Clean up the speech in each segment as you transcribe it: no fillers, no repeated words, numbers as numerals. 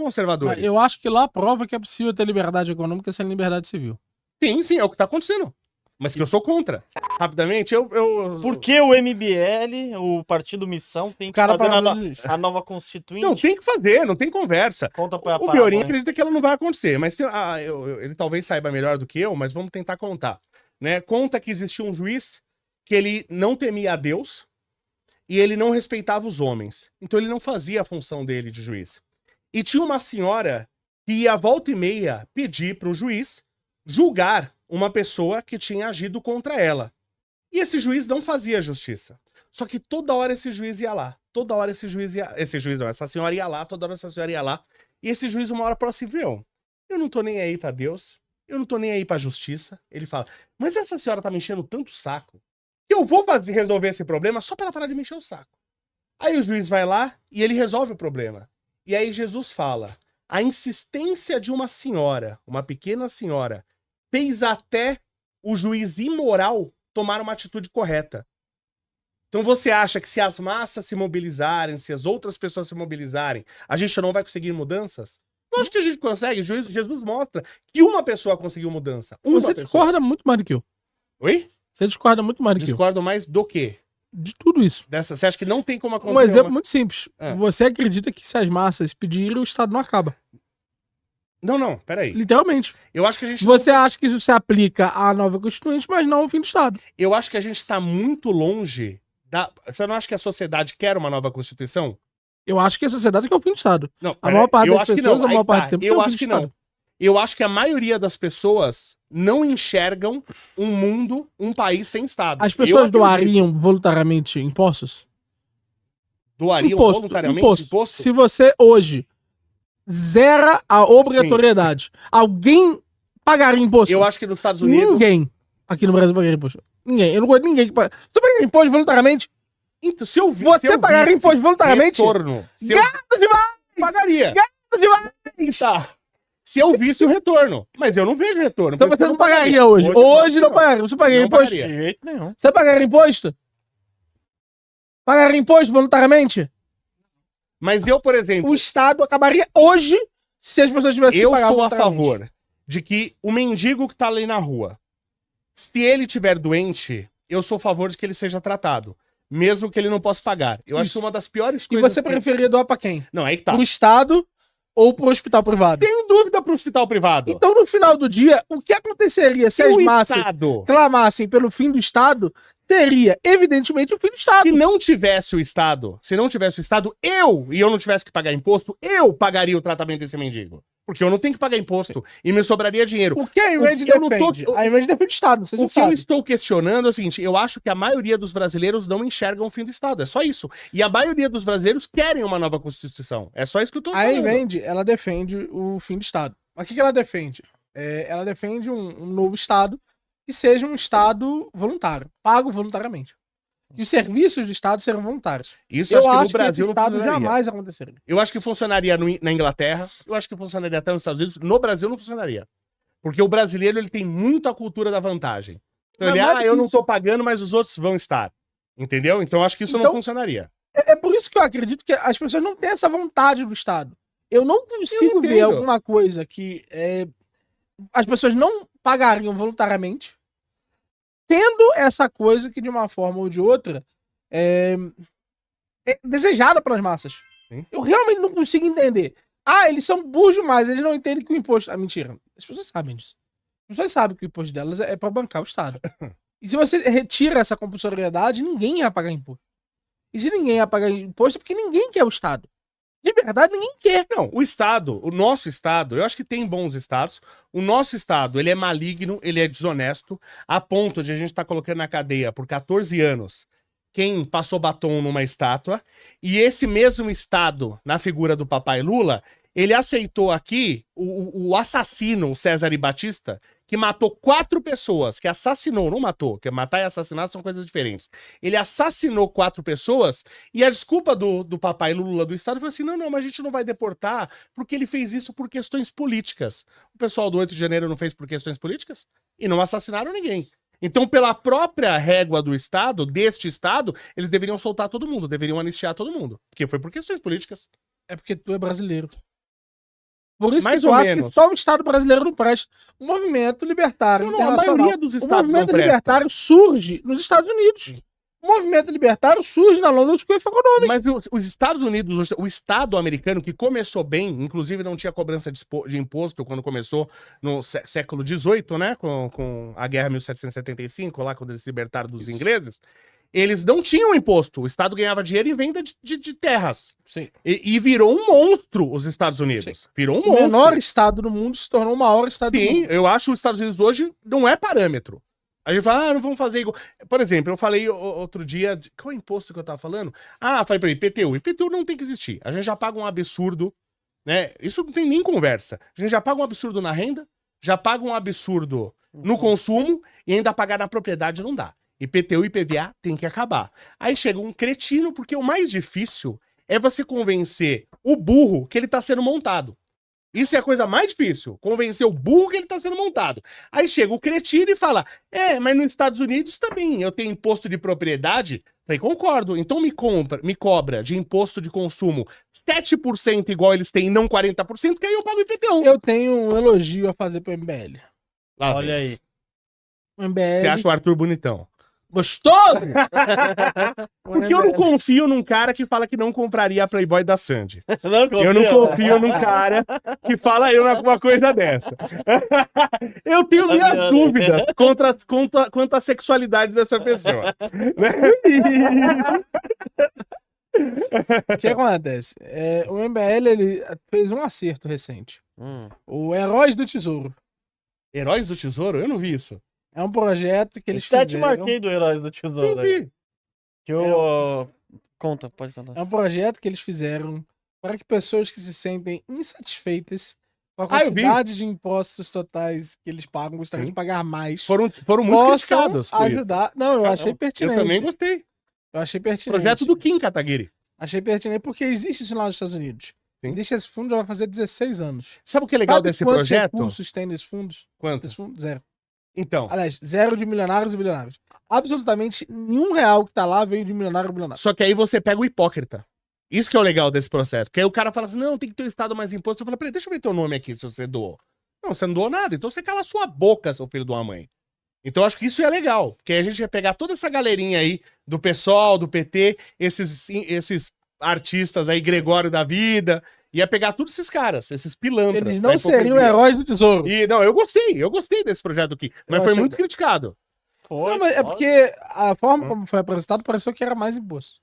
conservadores. Eu acho que lá prova que é possível ter liberdade econômica sem liberdade civil. Sim, é o que tá acontecendo. Mas que eu sou contra. Rapidamente, Por que o MBL, o Partido Missão, tem que Cara, fazer pelo amor de Deus. a nova Constituinte? Não, tem que fazer, não tem conversa. Conta pra O Piorinho acredita que ela não vai acontecer, mas ele talvez saiba melhor do que eu, mas vamos tentar contar. Né? Conta que existia um juiz que ele não temia a Deus e ele não respeitava os homens. Então ele não fazia a função dele de juiz. E tinha uma senhora que ia volta e meia pedir para o juiz julgar uma pessoa que tinha agido contra ela. E esse juiz não fazia justiça. Só que toda hora esse juiz ia lá. Toda hora esse juiz ia... essa senhora ia lá, toda hora essa senhora ia lá. E esse juiz uma hora falou assim, viu, eu não tô nem aí pra Deus, eu não tô nem aí pra justiça. Ele fala, mas essa senhora tá me enchendo tanto o saco que eu vou resolver esse problema só pra ela parar de me encher o saco. Aí o juiz vai lá e ele resolve o problema. E aí Jesus fala, a insistência de uma senhora, uma pequena senhora, fez até o juiz imoral tomar uma atitude correta. Então você acha que se as massas se mobilizarem, se as outras pessoas se mobilizarem, a gente não vai conseguir mudanças? Eu acho que a gente consegue. Jesus mostra que uma pessoa conseguiu mudança. Você discorda muito mais do que eu. Oi? Você discorda muito mais do que eu. Discordo mais do quê? De tudo isso. Você acha que não tem como acontecer? Um exemplo muito simples. Você acredita que se as massas pedirem, o Estado não acaba. Não, peraí. Literalmente. Eu acho que a gente Você acha que isso se aplica à nova Constituinte, mas não ao fim do Estado. Eu acho que a gente tá muito longe da... Você não acha que a sociedade quer uma nova Constituição? Eu acho que a sociedade quer o fim do Estado. Não, a maior parte eu das acho que pessoas, não. a maior parte do tempo, eu quer o acho fim que do não. Estado. Eu acho que a maioria das pessoas não enxergam um mundo, um país sem Estado. As pessoas doariam voluntariamente impostos? Doariam voluntariamente imposto? Se você hoje zera a obrigatoriedade, alguém pagaria imposto? Eu acho que nos Estados Unidos... Ninguém aqui no Brasil pagaria imposto. Ninguém. Eu não conheço ninguém que paga. Você pagaria imposto voluntariamente? Então, se eu vi, você pagaria imposto voluntariamente? Retorno. Gasta demais! Pagaria. Gasta demais! Tá. Se eu visse o retorno. Mas eu não vejo retorno. Então você não pagaria hoje. Hoje não pagaria. Você pagaria imposto? De jeito nenhum. Você pagaria imposto? Pagaria imposto voluntariamente? Mas eu, por exemplo... O Estado acabaria hoje se as pessoas tivessem que pagar Eu sou a favor de que o mendigo que tá ali na rua, se ele tiver doente, eu sou a favor de que ele seja tratado. Mesmo que ele não possa pagar. Eu acho que uma das piores coisas... E você preferia doar pra quem? Não, aí que tá. Pro Estado ou pro hospital privado? Tenho dúvida pro hospital privado. Então, no final do dia, o que aconteceria se as massas clamassem pelo fim do Estado, teria, evidentemente, o fim do Estado. Se não tivesse o Estado, eu não tivesse que pagar imposto, eu pagaria o tratamento desse mendigo. Porque eu não tenho que pagar imposto e me sobraria dinheiro. O que a Irmande defende? A Irmande defende o Estado, não sei se você sabe. O que eu estou questionando é o seguinte, eu acho que a maioria dos brasileiros não enxergam o fim do Estado, é só isso. E a maioria dos brasileiros querem uma nova Constituição. É só isso que eu tô falando. A Irmande, ela defende o fim do Estado. Mas o que ela defende? Ela defende um novo Estado que seja um Estado voluntário, pago voluntariamente. Que os serviços do Estado serão voluntários. Isso eu acho que no Brasil não funcionaria. Jamais aconteceria. Eu acho que funcionaria na Inglaterra, eu acho que funcionaria até nos Estados Unidos. No Brasil não funcionaria. Porque o brasileiro ele tem muito a cultura da vantagem. Então eu não tô pagando, mas os outros vão estar. Entendeu? Então eu acho que isso não funcionaria. É por isso que eu acredito que as pessoas não têm essa vontade do Estado. Eu não consigo ver alguma coisa que as pessoas não pagariam voluntariamente, tendo essa coisa que, de uma forma ou de outra, é desejada pelas massas. Sim. Eu realmente não consigo entender. Eles são burros demais, eles não entendem que o imposto... mentira. As pessoas sabem disso. As pessoas sabem que o imposto delas é para bancar o Estado. E se você retira essa compulsoriedade, ninguém ia pagar imposto. E se ninguém ia pagar imposto, é porque ninguém quer o Estado. De verdade, ninguém quer. Não, o nosso Estado, eu acho que tem bons estados. O nosso Estado, ele é maligno, ele é desonesto, a ponto de a gente estar colocando na cadeia por 14 anos quem passou batom numa estátua. E esse mesmo Estado, na figura do papai Lula, ele aceitou aqui o assassino, o César Batista, que matou 4 pessoas, que assassinou, não matou, porque matar e assassinar são coisas diferentes. Ele assassinou 4 pessoas e a desculpa do papai Lula do Estado foi assim, não, mas a gente não vai deportar porque ele fez isso por questões políticas. O pessoal do 8 de janeiro não fez por questões políticas? E não assassinaram ninguém. Então, pela própria régua do Estado, deste Estado, eles deveriam soltar todo mundo, deveriam anistiar todo mundo. Porque foi por questões políticas. É porque tu é brasileiro. Por isso Mais que eu ou acho menos. que só o Estado brasileiro não presta. O movimento libertário A internacional, maioria dos o estados não movimento presta. libertário surge nos Estados Unidos. O movimento libertário surge na London School of Economics. Mas os Estados Unidos, o Estado americano, que começou bem, inclusive não tinha cobrança de imposto quando começou no século XVIII, né? Com a Guerra 1775, lá quando eles se libertaram dos ingleses, eles não tinham imposto. O Estado ganhava dinheiro em venda de terras. Sim. E virou um monstro os Estados Unidos. Virou um O monstro. menor estado do mundo se tornou o maior estado do Sim, mundo. eu acho que os Estados Unidos hoje não é parâmetro. A gente fala, não vamos fazer igual. Por exemplo, eu falei outro dia, qual é o imposto que eu tava falando? Falei pra ele, IPTU. IPTU não tem que existir. A gente já paga um absurdo, né? Isso não tem nem conversa. A gente já paga um absurdo na renda, já paga um absurdo no consumo e ainda pagar na propriedade não dá. IPTU e IPVA tem que acabar. Aí chega um cretino, porque o mais difícil é você convencer o burro que ele tá sendo montado. Isso é a coisa mais difícil, convencer o burro que ele tá sendo montado. Aí chega o cretino e fala, mas nos Estados Unidos também eu tenho imposto de propriedade. Falei, concordo, então me cobra de imposto de consumo 7% igual eles têm e não 40%, que aí eu pago IPTU. Eu tenho um elogio a fazer pro MBL. Lá Olha vem. aí. O MBL... Você acha o Arthur bonitão? Gostoso? Porque eu não confio num cara que fala que não compraria a Playboy da Sandy. Não Eu não confio num cara que fala uma coisa dessa. Eu tenho minhas dúvidas quanto à sexualidade dessa pessoa. O que acontece? O MBL ele fez um acerto recente. O Heróis do Tesouro. Heróis do Tesouro? Eu não vi isso. É um projeto que eles Até te fizeram. marquei do Heróis do Eu Tesouro. não aí. vi. Que eu... Conta, pode contar. É um projeto que eles fizeram para que pessoas que se sentem insatisfeitas com a Ah, eu vi. quantidade de impostos totais que eles pagam, gostariam Sim. de pagar mais, Foram muito possam criticados por isso. ajudar. Não, eu achei Eu pertinente. também gostei. Eu achei pertinente. Projeto do Kim Kataguiri. Achei pertinente porque existe isso lá nos Estados Unidos. Sim. Existe esse fundo, já vai fazer 16 anos. Sabe o que é legal Sabe desse quantos projeto? recursos tem nesse fundo? Quanto? Esse fundo, zero. Então, Aliás, zero de milionários e bilionários. Absolutamente nenhum real que tá lá veio de milionário ou bilionário. só que aí você pega o hipócrita. Isso que é o legal desse processo. Que aí o cara fala assim, não, tem que ter o Estado mais imposto. Eu falo, peraí, deixa eu ver teu nome aqui se você doou. Não, você não doou nada. Então você cala a sua boca, seu filho de uma mãe. Então eu acho que isso é legal. Porque aí a gente vai pegar toda essa galerinha aí, do PSOL, do PT, esses artistas aí, Gregório da vida, ia pegar todos esses caras, esses pilantras. Eles da não seriam hipocrisia. heróis do tesouro. E, não, eu gostei desse projeto aqui. Mas Eu foi achei- muito criticado. Foi, Não, mas é foi. porque a forma como foi apresentado pareceu que era mais imposto.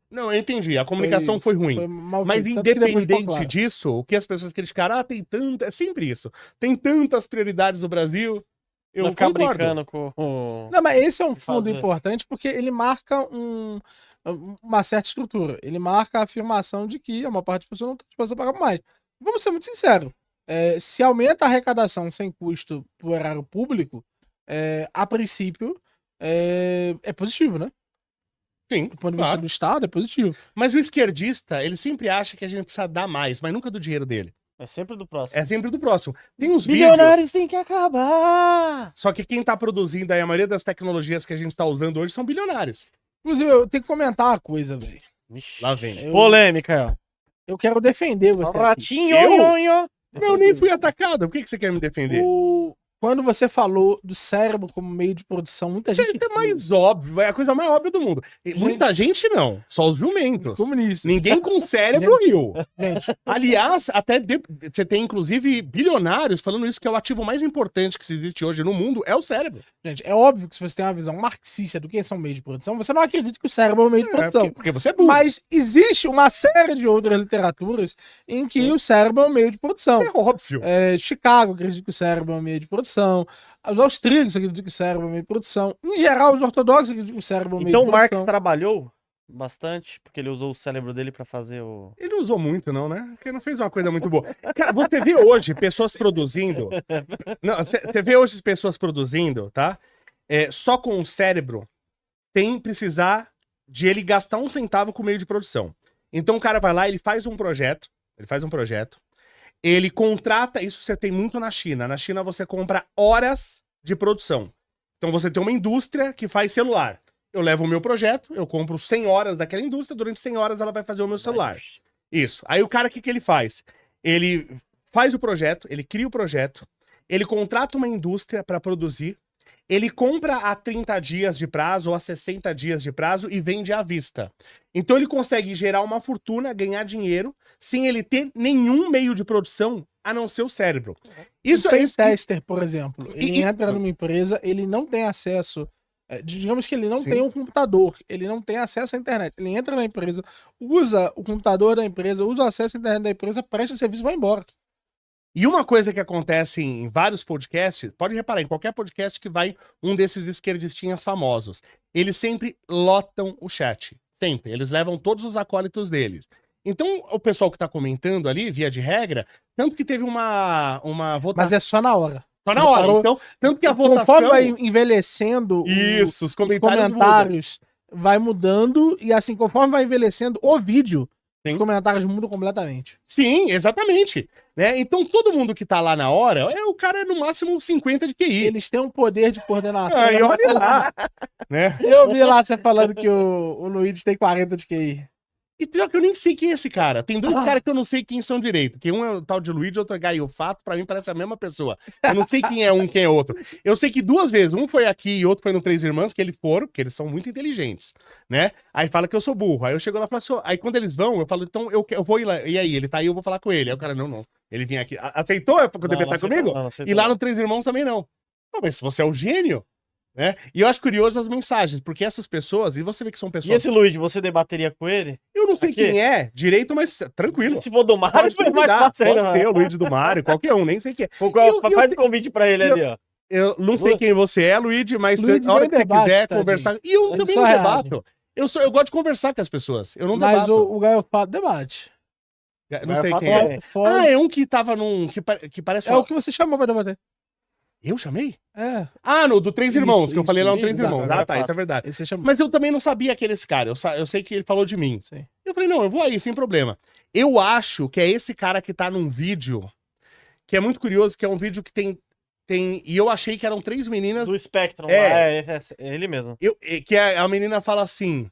Não, eu entendi. A comunicação foi ruim. Foi mal Mas feito. Tanto que depois ficou independente claro. disso, o que as pessoas criticaram, tem tanta. É sempre isso. Tem tantas prioridades no Brasil. Eu Vai ficar concordo. brincando com o... Não, mas esse é um fundo fazer. importante porque ele marca uma certa estrutura. Ele marca a afirmação de que a maior parte das pessoas não está disposta a pagar mais. Vamos ser muito sinceros. Se aumenta a arrecadação sem custo para o erário público, a princípio, é positivo, né? Sim, Do ponto de vista claro. do Estado, é positivo. Mas o esquerdista, ele sempre acha que a gente precisa dar mais, mas nunca do dinheiro dele. É sempre do próximo. É sempre do próximo. Tem uns vídeos. Bilionários têm que acabar! Só que quem tá produzindo aí, a maioria das tecnologias que a gente tá usando hoje são bilionários. Inclusive, eu tenho que comentar uma coisa, velho. Vixe. Lá vem. Polêmica, ó. Eu quero defender você. aqui. Ratinho, Eu? nhonho. Eu nem fui atacado. Por que você quer me defender? Quando você falou do cérebro como meio de produção, muita Isso gente. é mais óbvio, é a coisa mais óbvia do mundo. E muita gente não, só os jumentos. Comunistas. Ninguém com cérebro riu. Gente, Aliás, você tem inclusive bilionários falando isso, que é o ativo mais importante que existe hoje no mundo, é o cérebro. gente, é óbvio que se você tem uma visão marxista do que são meios de produção, você não acredita que o cérebro é um meio de produção. Porque você é burro. Mas existe uma série de outras literaturas em que o cérebro é um meio de produção. Isso é óbvio. Chicago acredita que o cérebro é um meio de produção. Os austríacos acreditam que o cérebro é um meio de produção. Em geral, os ortodoxos acreditam que o cérebro é um meio Então de o Marx produção. trabalhou bastante, porque ele usou o cérebro dele pra fazer o... Ele não usou muito, não, né? Porque não fez uma coisa muito boa. Cara, você vê hoje pessoas produzindo. Não, você vê hoje pessoas produzindo, tá? Só com o cérebro, sem precisar de ele gastar um centavo com o meio de produção. Então o cara vai lá, ele faz um projeto. Ele contrata, isso você tem muito na China. Na China você compra horas de produção. Então você tem uma indústria que faz celular. Eu levo o meu projeto, eu compro 100 horas daquela indústria, durante 100 horas ela vai fazer o meu celular. Isso. Aí o cara, o que ele faz? Ele faz o projeto, ele cria o projeto, ele contrata uma indústria para produzir, ele compra a 30 dias de prazo ou a 60 dias de prazo e vende à vista. Então ele consegue gerar uma fortuna, ganhar dinheiro, sem ele ter nenhum meio de produção a não ser o cérebro. Isso é isso. Tester, por exemplo, ele entra numa empresa, ele não tem acesso, digamos que ele não tem um computador, ele não tem acesso à internet. Ele entra na empresa, usa o computador da empresa, usa o acesso à internet da empresa, presta o serviço e vai embora. E uma coisa que acontece em vários podcasts, pode reparar, em qualquer podcast que vai um desses esquerdistinhas famosos, eles sempre lotam o chat. Sempre. Eles levam todos os acólitos deles. Então, o pessoal que tá comentando ali, via de regra, tanto que teve uma votação... Mas é só na hora. Só na hora. Então, tanto que a votação... Conforme vai envelhecendo, os comentários vai mudando, e assim, conforme vai envelhecendo o vídeo, Sim. Os comentários mudam completamente. Sim, exatamente. Né? Então todo mundo que tá lá na hora, o cara é no máximo 50 de QI. Eles têm um poder de coordenação. Aí olha lá. Né? Eu vi lá você falando que o Luigi tem 40 de QI. E pior que eu nem sei quem é esse cara. Tem dois caras que eu não sei quem são direito. Que um é o tal de Luigi, outro é Gaio Fato. Pra mim parece a mesma pessoa. Eu não sei quem é um, quem é outro. Eu sei que duas vezes, um foi aqui e outro foi no Três Irmãs, que eles foram, porque eles são muito inteligentes, né? Aí fala que eu sou burro. Aí eu chego lá e falo assim, aí quando eles vão, eu falo, então eu vou ir lá. E aí, ele tá aí, eu vou falar com ele. Aí o cara, não. Ele vinha aqui. Aceitou pra poder estar comigo? Não, e lá no Três Irmãos também não. Pô, mas você é o gênio, né? E eu acho curioso as mensagens, porque essas pessoas, e você vê que são pessoas... E esse Luigi, você debateria com ele? Eu não sei Aqui? quem é direito, mas tranquilo. Se for do Mario, Pode foi mais convidar, fácil ainda, pode ter o mano. Luigi do Mario, qualquer um, nem sei quem é. Faz um convite pra ele ali, ó. Eu não sei quem você é, Luigi, mas Luigi a hora que você debate, quiser tadinho. conversar... E eu Ele também só não reage. debato. Eu gosto de conversar com as pessoas, eu não Mas debato. o Gaio Fato debate. Não sei Gaio quem Fato é. Fora- Ah, é um que tava num... que parece... é o que você chamou pra debater. Eu chamei? É, Ah, no do Três Irmãos, que eu isso, falei lá no isso, Três Irmãos. exato, Ah, tá, isso é verdade. esse você chamou. Mas eu também não sabia que era esse cara. Eu sei que ele falou de mim. Sim. Eu falei, não, eu vou aí, sem problema. Eu acho que é esse cara que tá num vídeo, que é muito curioso, que é um vídeo que tem... E eu achei que eram 3 meninas... Do Spectrum, É. é ele mesmo. Que a menina fala assim...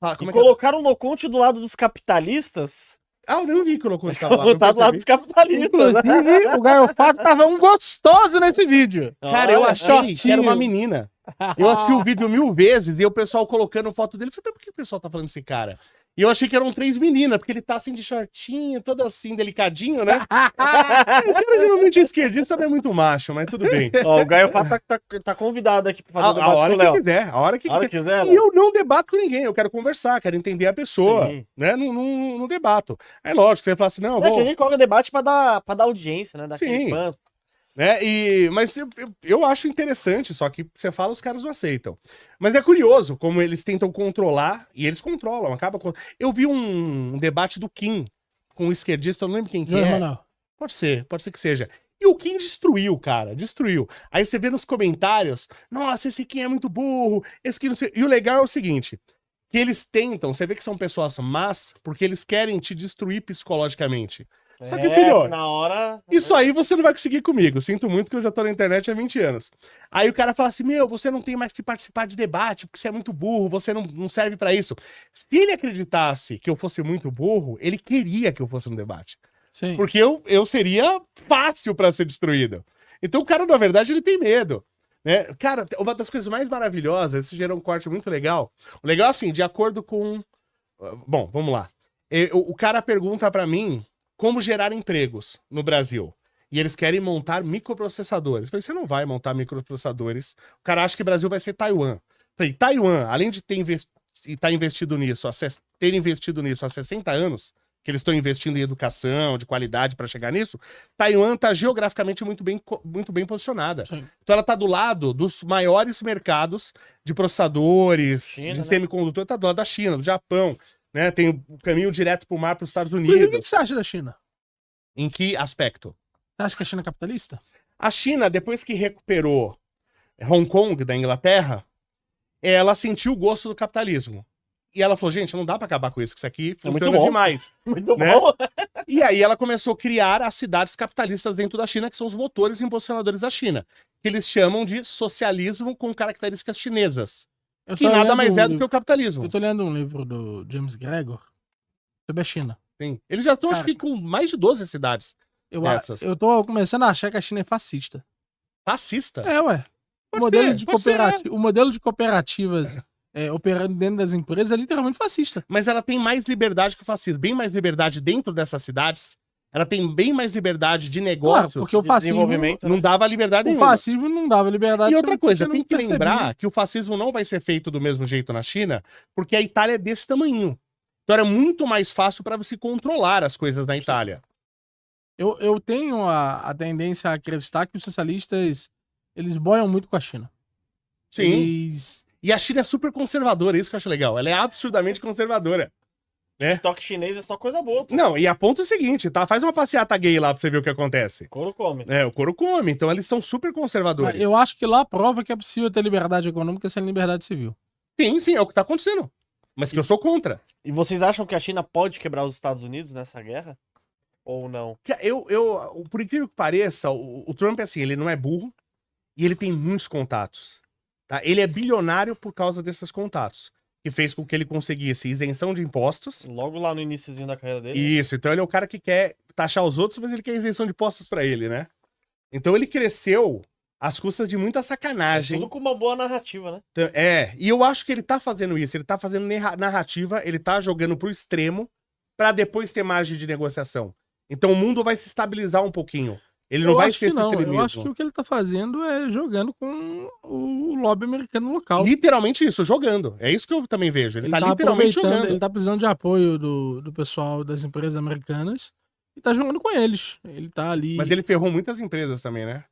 Como E é que é? colocaram o Noconte do lado dos capitalistas. Ah, eu não vi que o Loconte tava lá. não Tá do lado percebi. dos capitalistas. né? Inclusive, o Gaio Fato tava um gostoso nesse vídeo. Cara, eu Olha, achei que era uma shortinho. menina. Eu assisti o vídeo 1000 vezes e o pessoal colocando foto dele. Eu falei, mas por que o pessoal tá falando desse cara? E eu achei que eram 3 meninas, porque ele tá assim de shortinho, todo assim, delicadinho, né? O cara geralmente esquerdista não é muito macho, mas tudo bem. Ó, o Gaio Fato tá convidado aqui pra fazer o A debate hora com o que Léo. quiser, a hora que A hora quiser. que quiser, E eu não debato com ninguém, eu quero conversar, quero entender a pessoa, Sim. né? Não debato. É lógico, você fala assim, não, É que a vou... gente coloca debate pra dar audiência, né? Dar Sim. aquele pan. Né? Mas eu acho interessante, só que você fala, os caras não aceitam. Mas é curioso como eles tentam controlar, e eles controlam, Eu vi um debate do Kim com um esquerdista, eu não lembro quem que João é. Emanuel. Pode ser que seja. E o Kim destruiu, cara, destruiu. Aí você vê nos comentários, nossa, esse Kim é muito burro, esse Kim não sei... E o legal é o seguinte, que eles tentam, você vê que são pessoas más, porque eles querem te destruir psicologicamente. Só que, filho, na hora... isso aí você não vai conseguir comigo. Sinto muito que eu já tô na internet há 20 anos. Aí o cara fala assim, você não tem mais que participar de debate, porque você é muito burro, você não serve pra isso. Se ele acreditasse que eu fosse muito burro, ele queria que eu fosse no debate. Sim. Porque eu seria fácil pra ser destruído. Então o cara, na verdade, ele tem medo. Né? Cara, uma das coisas mais maravilhosas, isso gerou um corte muito legal. O legal é assim, de acordo com... Bom, vamos lá. O cara pergunta pra mim como gerar empregos no Brasil. E eles querem montar microprocessadores. Eu falei, você não vai montar microprocessadores. O cara acha que o Brasil vai ser Taiwan. Eu falei, Taiwan, além de ter investido nisso, ter investido nisso há 60 anos, que eles estão investindo em educação, de qualidade para chegar nisso, Taiwan está geograficamente muito bem posicionada. Sim. Então ela está do lado dos maiores mercados de processadores, China, de né? semicondutor, está do lado da China, do Japão. Né, tem o caminho direto pro mar para os Estados Inclusive, o Unidos. que você acha da China? Em que aspecto? Você acha que a China é capitalista? A China, depois que recuperou Hong Kong da Inglaterra, ela sentiu o gosto do capitalismo. E ela falou, gente, não dá para acabar com isso, que isso aqui muito funciona bom. demais. Muito Né? bom. E aí ela começou a criar as cidades capitalistas dentro da China, que são os motores impulsionadores da China, que eles chamam de socialismo com características chinesas. Eu Que tô nada lendo mais um é do que livro- o capitalismo. Eu tô lendo um livro do James Gregor sobre a China. Sim. Eles já estão, acho Cara. que, com mais de 12 cidades. Essas. Eu tô começando a achar que a China é fascista. Fascista? É, ué. O Pode modelo, ser, de pode ser, o modelo de cooperativas operando dentro das empresas é literalmente fascista. Mas ela tem mais liberdade que o fascismo. Bem mais liberdade dentro dessas cidades. Ela tem bem mais liberdade de Claro, negócios. porque o de fascismo, desenvolvimento, Não dava liberdade o nenhuma. fascismo não dava liberdade. E outra coisa, você tem não que percebia. lembrar que o fascismo não vai ser feito do mesmo jeito na China, porque a Itália é desse tamanho. Então era muito mais fácil para você controlar as coisas na Itália. Eu tenho a tendência a acreditar que os socialistas, eles boiam muito com a China. Sim. Eles... E a China é super conservadora, isso que eu acho legal. Ela é absurdamente conservadora. TikTok chinês é só coisa boa, pô. Não, e a ponto é o seguinte, tá? Faz uma passeata gay lá pra você ver o que acontece. Couro come. É, o couro come, então eles são super conservadores. Eu acho que lá prova que é possível ter liberdade econômica sem liberdade civil. Sim, é o que tá acontecendo. Mas que eu sou contra. E vocês acham que a China pode quebrar os Estados Unidos nessa guerra? Ou não? Por incrível que pareça, o Trump, assim, ele não é burro e ele tem muitos contatos. Tá? Ele é bilionário por causa desses contatos, que fez com que ele conseguisse isenção de impostos. Logo lá no iniciozinho da carreira dele. Isso, então ele é o cara que quer taxar os outros, mas ele quer isenção de impostos pra ele, né? Então ele cresceu às custas de muita sacanagem. Tudo com uma boa narrativa, né? Então, e eu acho que ele tá fazendo isso, ele tá fazendo narrativa, ele tá jogando pro extremo pra depois ter margem de negociação. Então o mundo vai se estabilizar um pouquinho. Ele não Eu vai acho ser que não. extremismo. Eu acho que o que ele tá fazendo é jogando com o lobby americano local. Literalmente isso, jogando. É isso que eu também vejo. Ele tá literalmente jogando. Ele tá precisando de apoio do pessoal das empresas americanas e tá jogando com eles. Ele tá ali. Mas ele ferrou muitas empresas também, né?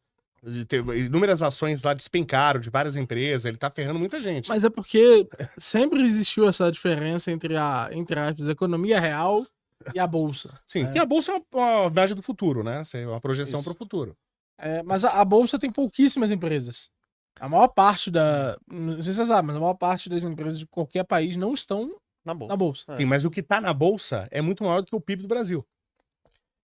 Inúmeras ações lá despencaram de várias empresas, ele tá ferrando muita gente. Mas é porque sempre existiu essa diferença entre entre aspas, a economia real e a bolsa. Sim, porque a bolsa é uma viagem do futuro, né? É uma projeção Isso. pro futuro. Mas a bolsa tem pouquíssimas empresas. A maior parte não sei se você sabe, mas a maior parte das empresas de qualquer país não estão Na bolsa. na bolsa. Sim, mas o que tá na bolsa é muito maior do que o PIB do Brasil.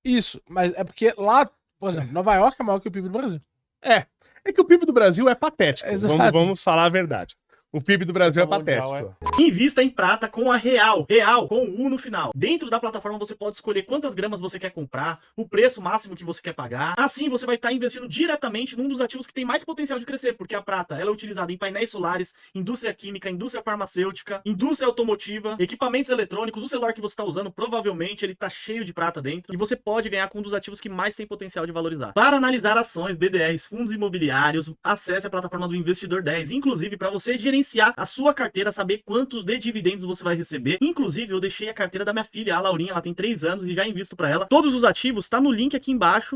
Isso, mas é porque lá, por exemplo, Nova York é maior que o PIB do Brasil. É que o PIB do Brasil é patético. Exato. Vamos falar a verdade. O PIB do Brasil é Mundial, patético. Invista em prata com a Real, com U no final. Dentro da plataforma você pode escolher quantas gramas você quer comprar, o preço máximo que você quer pagar. Assim você vai estar investindo diretamente num dos ativos que tem mais potencial de crescer, porque a prata ela é utilizada em painéis solares, indústria química, indústria farmacêutica, indústria automotiva, equipamentos eletrônicos. O celular que você está usando provavelmente ele está cheio de prata dentro e você pode ganhar com um dos ativos que mais tem potencial de valorizar. Para analisar ações, BDRs, fundos imobiliários, acesse a plataforma do Investidor 10, inclusive para você gerenciar a sua carteira, saber quanto de dividendos você vai receber. Inclusive, eu deixei a carteira da minha filha, a Laurinha, ela tem 3 anos e já invisto para ela. Todos os ativos tá no link aqui embaixo